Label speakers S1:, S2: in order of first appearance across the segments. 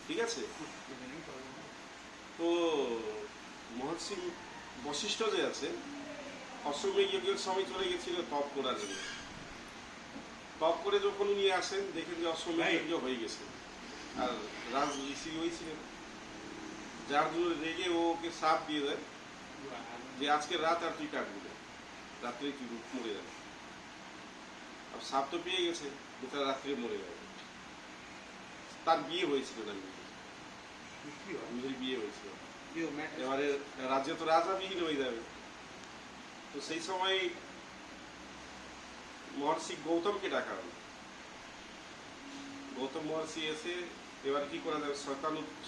S1: ঠিক আছে। তো মহর্ষি বশিষ্ঠ যে আছে অশ্বমেধ যজ্ঞের সময় চলে গেছিল তপ করার জন্য। তপ করে যখন উনি আসেন দেখেন যে অশ্বমেধ যজ্ঞ হয়ে গেছে আর রাজ ঋষি ওই ছিলেন, যার জন্য রেগে ওকে সাপ দিয়ে দেয় যে আজকে রাত আর তুই কাটবি না, রাত্রে তুই মরে যাবে। আর সাপ তো পেয়ে গেছে, বেচারা রাত্রে মরে যাবে। তার বিয়ে হয়েছিল না, বিয়ে হয়েছিল। এবারে রাজ্যে তো রাজা বিহীন হয়ে যাবে। তো সেই সময় মহর্ষি গৌতমকে ডাকা হল। গৌতম মহর্ষি এসে এবার কি করা যাবে,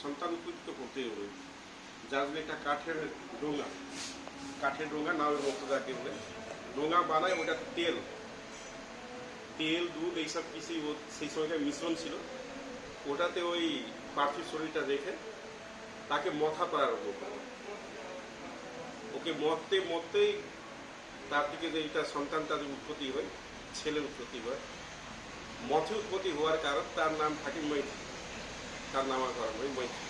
S1: সন্তান উৎপত্তি করতে হবে, যার জন্য একটা কাঠের ডোঙা নামের মতো যাকে বলে ডোঙা বানায়, ওটা তেল দুধ এইসব কিছু সেই সময়কার মিশ্রণ ছিল। ওটাতে ওই পার্থিব শরীরটা রেখে তাকে মথা প্রারম্ভ করে। ওকে মরতেই তার থেকে যে এটা সন্তান তাদের উৎপত্তি হয়, ছেলের উৎপত্তি হয়। মথে উৎপত্তি হওয়ার কারণ তার নাম থাকে মৈথি, তার নামকরণ হয় মৈথি।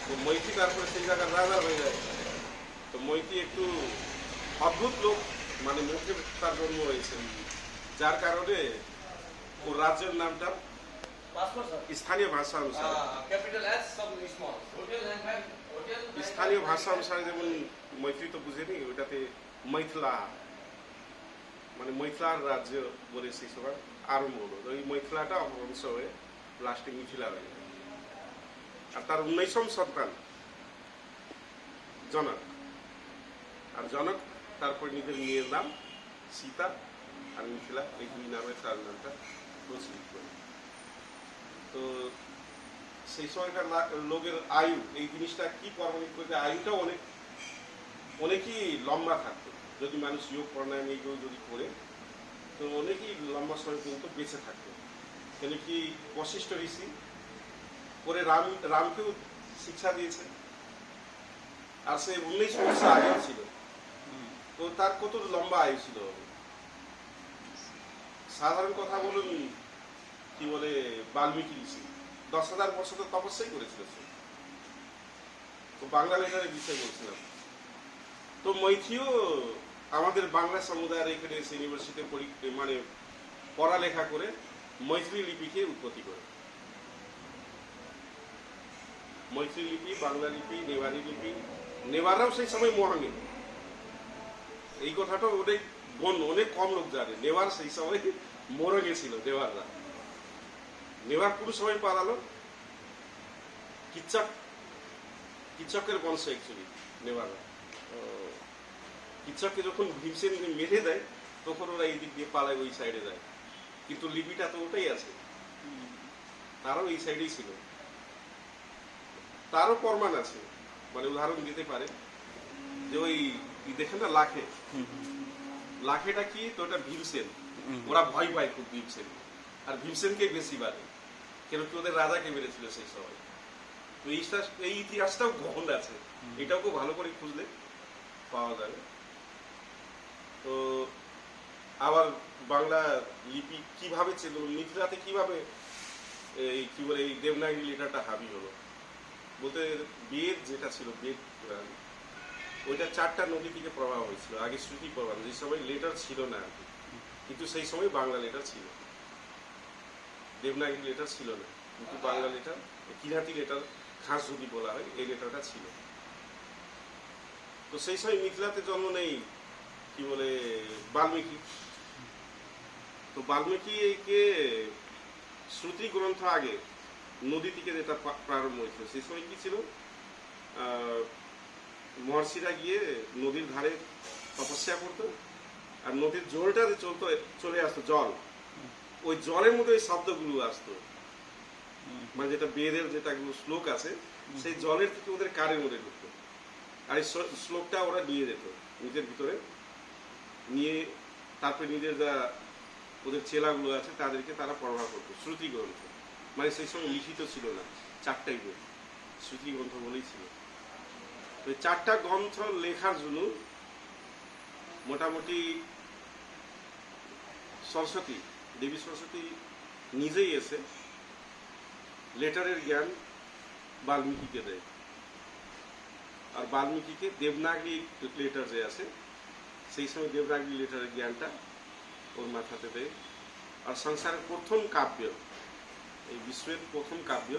S1: তো মৈথি তারপরে সেই জায়গার রাজা হয়ে যায়। তো মৈথি একটু অদ্ভুত লোক, মানে মুখে তার জন্ম হয়েছে, যার কারণে ও রাজ্যের নামটা স্থানীয় ভাষা অনুসারে স্থানীয় ভাষা অনুসারে যেমন মৈত্রী তো বুঝেনি, ওইটাতে মৈথিলা মানে মৈথিলার রাজ্য বলে সেই সময় আরম্ভ হলো। ওই মৈথিলাটা অপভ্রংশ হয়ে লাস্টে মিথিলা হয়ে যায়। আর তার 19ম সন্তান জনক। আর জনক তারপর নিজের মেয়ের নাম সীতা আর মিথিলা, এই দুই নামে তার নামটা প্রচলিত করে। তো সেই সময়কার লোকের আয়ু, এই জিনিসটা কি প্রমাণিত করতে, আয়ুটাও অনেকই লম্বা থাকতো। যদি মানুষ যোগ প্রাণায়াম এইগুলো যদি করে, তো অনেকেই লম্বা সময় পর্যন্ত বেঁচে থাকতো। কেন কি বশিষ্ঠ ঋষি করে রামকেও শিক্ষা দিয়েছে, আর সে 19 বছর আগেও ছিল। তো তার কত লম্বা আয়ু ছিল। সাধারণ কথা বলুন, কি বলে বাল্মীকি ঋষি 10,000 বছর তো তপস্যাই করেছিল সে। তো বাংলা লেটারের বিষয় বলছিলাম। তো মৈথিও আমাদের বাংলা সমুদায়ের এখানে ইউনিভার্সিটিতে মানে পড়ালেখা করে মৈত্রী লিপিকে উৎপত্তি করে। মৈত্রী লিপি, বাংলা লিপি, নেওয়ারি লিপি। নেওয়াররাও সেই সময় মহাঙ্গে, এই কথাটা অনেক কম লোক জানে। নেওয়ার সেই সময় মরে গেছিল নেওয়াররা। নেওয়ার কোন সময় পালালো, কিচ্চকের বংশ অ্যাকচুয়ালি নেওয়াররা। কিচ্চককে যখন ভীমসেন মেরে দেয় তখন ওরা এই দিক দিয়ে পালায়, ওই সাইডে যায়। কিন্তু লিপিটা তো ওটাই আছে, তারাও এই সাইডেই ছিল। তারও প্রমাণ আছে, মানে উদাহরণ দিতে পারে যে ওই দেখেন না লাখেটা কি, তো ওটা ভীমসেন। ওরা ভয় পায় খুব ভীমসেন, আর ভীমসেনকে বেশি বাড়ে, কেন কি ওদের রাজাকে মেরেছিল সেই সময়। তো এই ইতিহাসটাও গহন আছে, এটাও খুব ভালো করে খুঁজলে পাওয়া যাবে। তো আবার বাংলা লিপি কিভাবে ছিল, মিথিলাতে কিভাবে এই কি বলে এই দেবনাগরী লেটারটা হাবি হলো বলতে, বেদ যেটা ছিল, বেদ পুরাণ, ওইটা 4টা নদী থেকে প্রবাহ হয়েছিল। আগে শ্রুতি প্রবাহ, যে সময় লেটার ছিল না আর কি, কিন্তু সেই সময় বাংলা লেটার ছিল, দেবনাগরী লেটার ছিল না, কিন্তু বাংলা লেটার, কিরাতি লেটার খাস যদি বলা হয়, এই লেটারটা ছিল। তো সেই সময় মিথিলাতে জন্ম নেই কি বলে বাল্মীকি। তো বাল্মীকিকে শ্রুতি গ্রন্থ আগে নদী থেকে যেটা প্রারম্ভ হয়েছিল, সেই সময় কি ছিল, মহর্ষিরা গিয়ে নদীর ধারে তপস্যা করতো, আর নদীর জলটা যে চলে আসতো জল, ওই জলের মধ্যে ওই শব্দগুলো আসতো, মানে যেটা বেদের যেটা শ্লোক আছে, সেই জলের থেকে ওদের কানের মধ্যে ঢুকতো। আর এই শ্লোকটা ওরা নিয়ে যেত নিজের ভিতরে, নিয়ে তারপরে নিজের যা ওদের চেলাগুলো আছে তাদেরকে তারা পড়া করতো শ্রুতি গ্রন্থ। মানে সেই সময় লিখিত ছিল না, 4টাই বই, শ্রুতি গ্রন্থ বলেই ছিল। তো 4টা গ্রন্থ লেখার জন্য মোটামুটি দেবী সরস্বতী নিজেই এসে লেটারের জ্ঞান বাল্মীকিকে দেয়, আর বাল্মীকিকে দেবনাগরী লেটার যে আছে সেই সময় দেবনাগরী লেটারের জ্ঞানটা ওর মাথাতে দেয়। আর সংসারের প্রথম কাব্য, এই বিশ্বের প্রথম কাব্য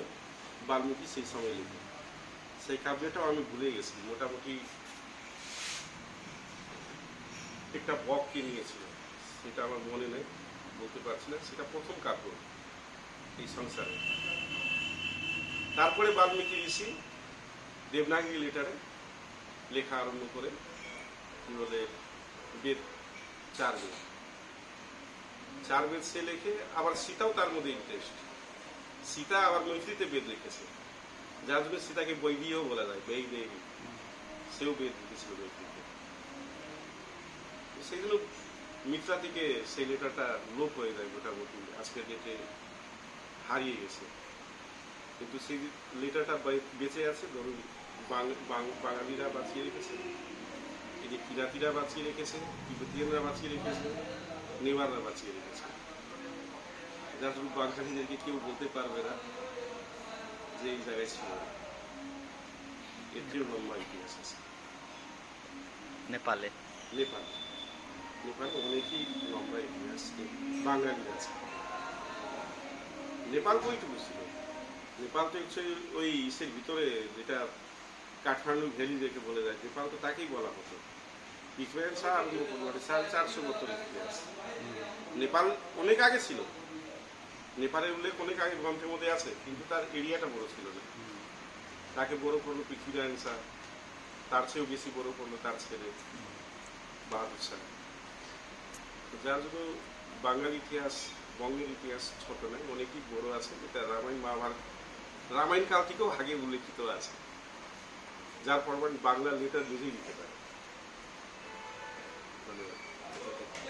S1: বাল্মীকি সেই সময় লিখে। সেই কাব্যটাও আমি ভুলে গেছি, মোটামুটি একটা বককে নিয়েছিল, সেটা আমার মনে নেই, বলতে পারছি না। সেটা প্রথম কাব্য এই সংসারে। তারপরে বাল্মীকি ঋষি দেবনাগরী লেটারে লেখা আরম্ভ করে কি বলে বেদ, 4 বেদ, 4 বেদ সে লেখে। আবার সীতাও তার মধ্যে ইন্টারেস্ট। সীতা আবার মৈত্রীতে বেদ লিখেছে, যার জন্য সীতাকে বৈদিও বলা যায়, বৈদেহী। সেও বেদ লিখেছিল মৈত্রীতে। সেই জন্য মিত্রা থেকে সেই লেটারটা লোপ হয়ে যায়, মোটামুটি আজকের ডেটে হারিয়ে গেছে। কিন্তু সেই লেটারটা বেঁচে আছে। ধরুন বাঙালিরা বাঁচিয়ে রেখেছে, এই যে কিরাতিরা বাঁচিয়ে রেখেছে, তিব্বতীয়রা বাঁচিয়ে রেখেছে, নেওয়াররা বাঁচিয়ে রেখেছে। যার জন্য বাঙালিদেরকে কেউ বলতে পারবে না যে এই জায়গায় ছিল। এর চেয়েও লম্বা ইতিহাস আছে
S2: নেপালে।
S1: নেপালে অনেকই লম্বা ইতিহাস বাঙালির আছে। নেপাল কইটুকু ছিল? নেপাল তো ওই ইসের ভিতরে, যেটা কাঠমান্ডু ভ্যালি দেখে বলে যায়, নেপাল তো তাকেই বলা হতো। ইতিহাস আরম্ভ করবো 450 বছর ইতিহাস। নেপাল অনেক আগে ছিল, নেপালের উল্লেখ অনেক আগে গ্রন্থের মধ্যে আছে, কিন্তু তার এরিয়াটা বড় ছিল না। তাকে বড় করলো পৃথ্বীনারায়ণ শাহ, তার চেয়েও বেশি বড় করলো তার ছেলে বাহাদুর শাহ। যার জন্য বাঙালি ইতিহাস, বঙ্গের ইতিহাস ছোট নয়, অনেকই বড় আছে, যেটা রামায়ণ মহাভারত, রামায়ণ কাল থেকেও আগে উল্লেখিত আছে, যার পরিমাণ বাংলা লেটার নিজেই লিখতে পারে।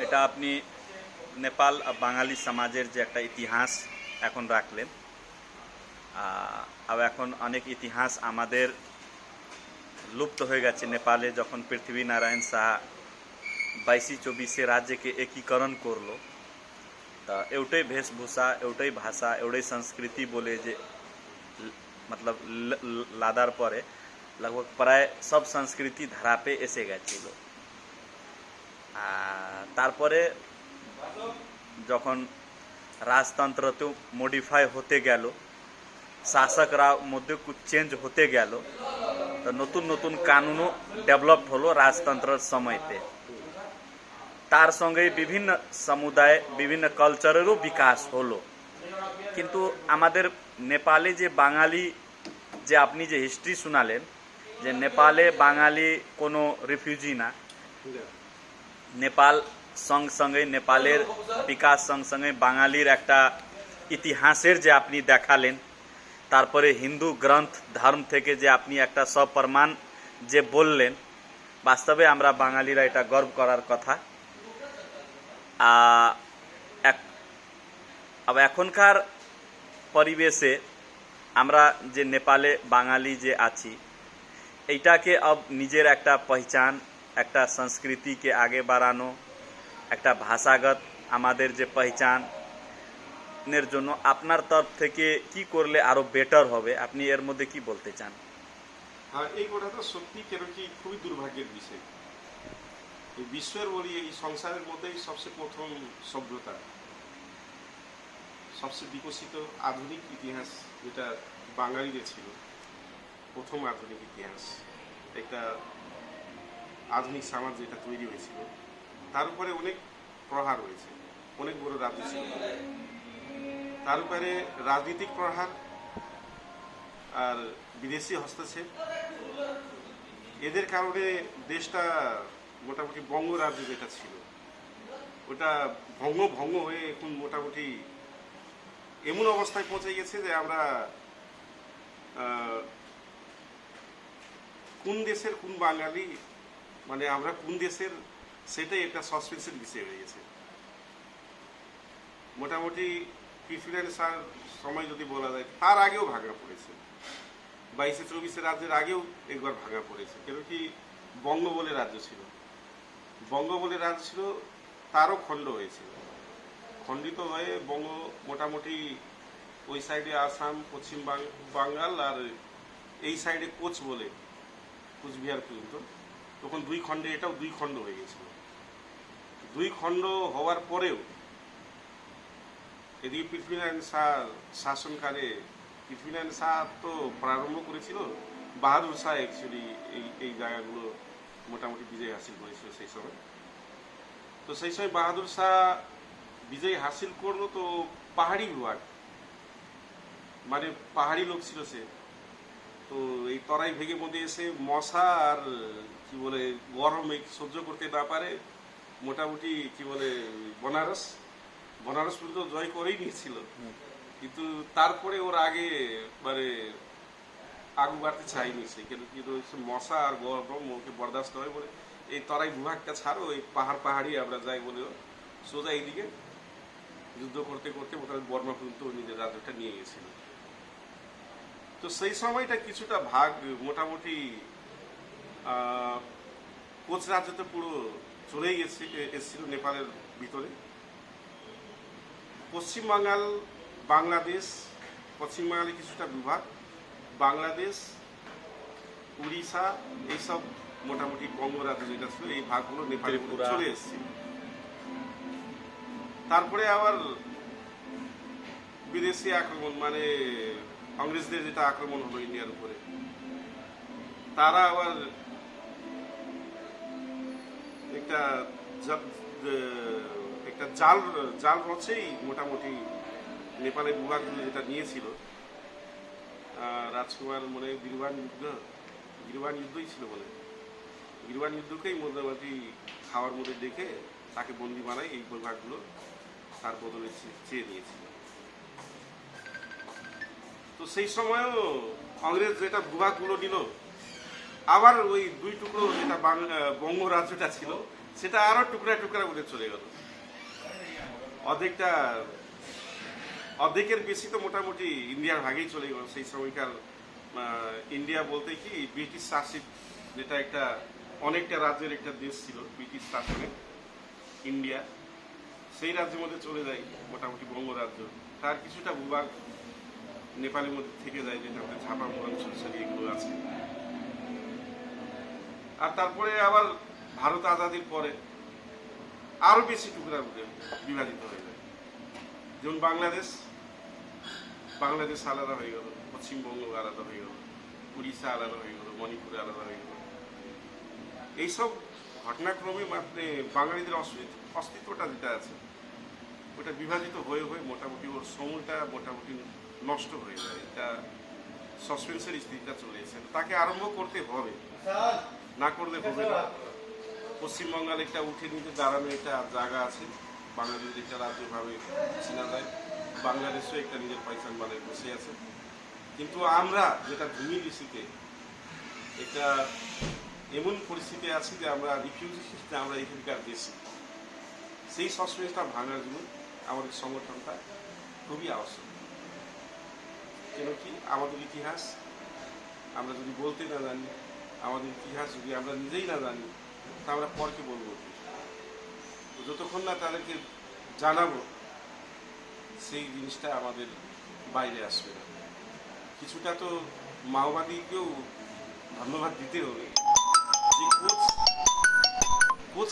S2: এটা আপনি নেপাল বাঙালি সমাজের যে একটা ইতিহাস এখন রাখলেন। আর এখন অনেক ইতিহাস আমাদের লুপ্ত হয়ে গেছে। নেপালে যখন পৃথ্বীনারায়ণ শাহ 22-24 राज्यके एकीकरण करलो, तो एउटै वेशभूषा, एउटै भाषा, एउटै संस्कृति बोले जे मतलब लादार परे लगभग प्राय सब संस्कृति धारा पे एसे गेछिलो। तारपरे जखन राजतंत्रतेও मडिफाई होते गेल, शासकरा मध्य कुछ चेंज होते गेल, तो नतून नतून कानूनও डेवलप हलो राजतंत्र समयते। तार संगे विभिन्न समुदाय, विभिन्न कल्चरेरो विकास हलो। किन्तु आमादेर नेपाले जे बांगाली, जे आपनी जे हिस्ट्री शुनालेन, जे नेपाले बांगाली कोनो रिफ्यूजी ना, नेपाल संग संगे नेपालेर विकास संग संगे बांगालिर एकटा इतिहासेर जे आपनी देखालेन, तारपरे हिंदू ग्रंथ धर्म थेके जे आपनी एकटा सप्रमाण जे बोललेन, वास्तवे आमरा बांगालिरा एटा गर्व करार कथा। अब एखनकार परिवेशे आमरा जे नेपाले बांगाली जे आछि, एटाके अब निजेर एकटा पहचान, एकटा संस्कृति के आगे बाड़ानो, एकटा भाषागत आमादेर जे पहचानेर जोन्नो आपनार तरफ थेके कि करले आरो बेटर होबे, आपनि एर मध्य कि बोलते चान?
S1: हाँ, এই কথাটা সত্যি কেন কি খুবই দুর্ভাগ্যের বিষয়। এই বিশ্বের বলি এই সংসারের মধ্যেই সবচেয়ে প্রথম সভ্যতা, সবচেয়ে বিকশিত আধুনিক ইতিহাস যেটা বাঙালিদের ছিল, প্রথম আধুনিক ইতিহাস, একটা আধুনিক সমাজ যেটা তৈরি হয়েছিল, তার উপরে অনেক প্রহার হয়েছে, অনেক বড় রাজ্য ছিল, তার উপরে রাজনৈতিক প্রহার আর বিদেশি হস্তক্ষেপ, এদের কারণে দেশটা মোটামুটি বঙ্গরাজ্য যেটা ছিল ওটা ভঙ্গ হয়ে এখন মোটামুটি এমন অবস্থায় পৌঁছে গেছে যে আমরা কোন দেশের কোন বাঙালি, মানে আমরা কোন দেশের, সেটাই একটা সাসপেন্সের বিষয় হয়ে গেছে। মোটামুটি পৃথ্বীনারায়ণ শাহ সময় যদি বলা যায়, তার আগেও ভাঙা পড়েছে, 22-24 রাজ্যের আগেও একবার ভাঙা পড়েছে। কেন কি বঙ্গ বলে রাজ্য ছিল, বঙ্গ বলে রাজ্য ছিল, তারও খণ্ড হয়েছিল, খণ্ডিত হয়ে বঙ্গ মোটামুটি ওই সাইডে আসাম, পশ্চিম বাঙ্গাল, আর এই সাইডে কোচ বলে কুচবিহার পর্যন্ত। তখন দুই খণ্ডে, এটাও দুই খণ্ড হয়ে গেছিল। দুই খণ্ড হওয়ার পরেও এদিকে পৃথ্বীনারায়ণ শাহ শাসনকালে, পৃথ্বীনারায়ণ শাহ তো প্রারম্ভ করেছিল, বাহাদুর শাহ অ্যাকচুয়ালি এই জায়গাগুলো মোটামুটি বিজয় হাসিল করেছিল সেই সময়। তো সেই সময় বাহাদুর শাহ বিজয় হাসিল করলো, তো পাহাড়ি বিভাগ, মানে পাহাড়ি লোক ছিল সে। তো এই তরাই ভেগে মধ্যে এসে মশা আর কি বলে গরম সহ্য করতে না পারে, মোটামুটি কি বলে বনারস পর্যন্ত জয় করেই নিয়েছিল। কিন্তু তারপরে ওর আগে মানে আগু বাড়তে চাইনি সে, কিন্তু মশা আর গরম ওকে বরদাস্ত হয় বলে এই তরাই বিভাগটা ছাড়ো, এই পাহাড়ি আমরা যাই বলে সোজা এইদিকে যুদ্ধ করতে করতে মোটামুটি বর্মা পর্যন্ত নিজের রাজ্যটা নিয়ে গেছিল। তো সেই সময়টা কিছুটা ভাগ মোটামুটি কোচ রাজ্যতে পুরো চলেই এসেছিল নেপালের ভিতরে। পশ্চিমবাঙ্গাল, বাংলাদেশ, পশ্চিমবাঙ্গালে কিছুটা বিভাগ, বাংলাদেশ, উড়িষ্যা, এইসব মোটামুটি বঙ্গরাজ্য যেটা ছিল, এই ভাগগুলো নেপালের মধ্যে চলে এসেছিল। তারপরে আবার বিদেশি আক্রমণ, মানে কংগ্রেসদের যেটা আক্রমণ হলো ইন্ডিয়ার উপরে, তারা আবার একটা জাল রচেই মোটামুটি নেপালের বিভাগগুলো যেটা নিয়েছিল, রাজকুমার মনে গিরবান যুদ্ধই ছিল বলে, গিরবান যুদ্ধকেই মোটামুটি খাওয়ার মধ্যে দেখে তাকে বন্দি বানায়, এই বিভাগগুলো তার বদলে চেয়ে নিয়েছিল। তো সেই সময়ও কংগ্রেস যেটা বিভাগগুলো নিল, আবার ওই দুই টুকরো যেটা বঙ্গ রাজ্যটা ছিল সেটা আরো টুকরা টুকরা করে চলে গেল। অর্ধেকের বেশি তো মোটামুটি ইন্ডিয়ার ভাগেই চলে গেল। সেই সময়কার ইন্ডিয়া বলতে কি ব্রিটিশ শাসিত, যেটা একটা অনেকটা রাজ্যের একটা দেশ ছিল ব্রিটিশ শাসনে ইন্ডিয়া, সেই রাজ্যের মধ্যে চলে যায় মোটামুটি বঙ্গরাজ্য। তার কিছুটা ভূভাগ নেপালের মধ্যে থেকে যায়, যেটা আমাদের ঝাপা মোড়ান সুরসারি এগুলো আছে। আর তারপরে আবার ভারত আজাদির পরে আরো বেশি টুকরা বিভাজিত হয়ে যায়। যেমন বাংলাদেশ আলাদা হয়ে গেল, পশ্চিমবঙ্গ আলাদা হয়ে গেল, উড়িষ্যা আলাদা হয়ে গেল, মণিপুর আলাদা হয়ে গেল। এইসব ঘটনাক্রমে মানে বাঙালিদের অস্তিত্বটা যেটা আছে ওটা বিভাজিত হয়ে মোটামুটি ওর সময়টা মোটামুটি নষ্ট হয়ে যায়। এটা সাসপেন্সের স্থিতিটা চলে এসেছে, তাকে আরম্ভ করতে হবে, না করলে হবে না। পশ্চিমবঙ্গাল একটা উঠে নিতে দাঁড়ানো একটা জায়গা আছে, বাংলাদেশের একটা রাজ্যভাবে চেনা যায়, বাংলাদেশও একটা নিজের পাইসান বানায় বসে আছে। কিন্তু আমরা যেটা ভূমি ঋষিতে একটা এমন পরিস্থিতি আছে যে আমরা রিফিউজি হিসেবে আমরা এখানকার দেশি, সেই সাসপেন্সটা ভাঙার জন্য আমাদের সংগঠনটা খুবই আবশ্যক। কেন কি আমাদের ইতিহাস আমরা যদি বলতে না জানি, আমাদের ইতিহাস যদি আমরা নিজেই না জানি, তা আমরা পরকে বলবো। যতক্ষণ না তাদেরকে জানাবো, সেই জিনিসটা আমাদের বাইরে আসবে না। কিছুটা তো মাওবাদীকেও ধন্যবাদ দিতে হবে যে কোচ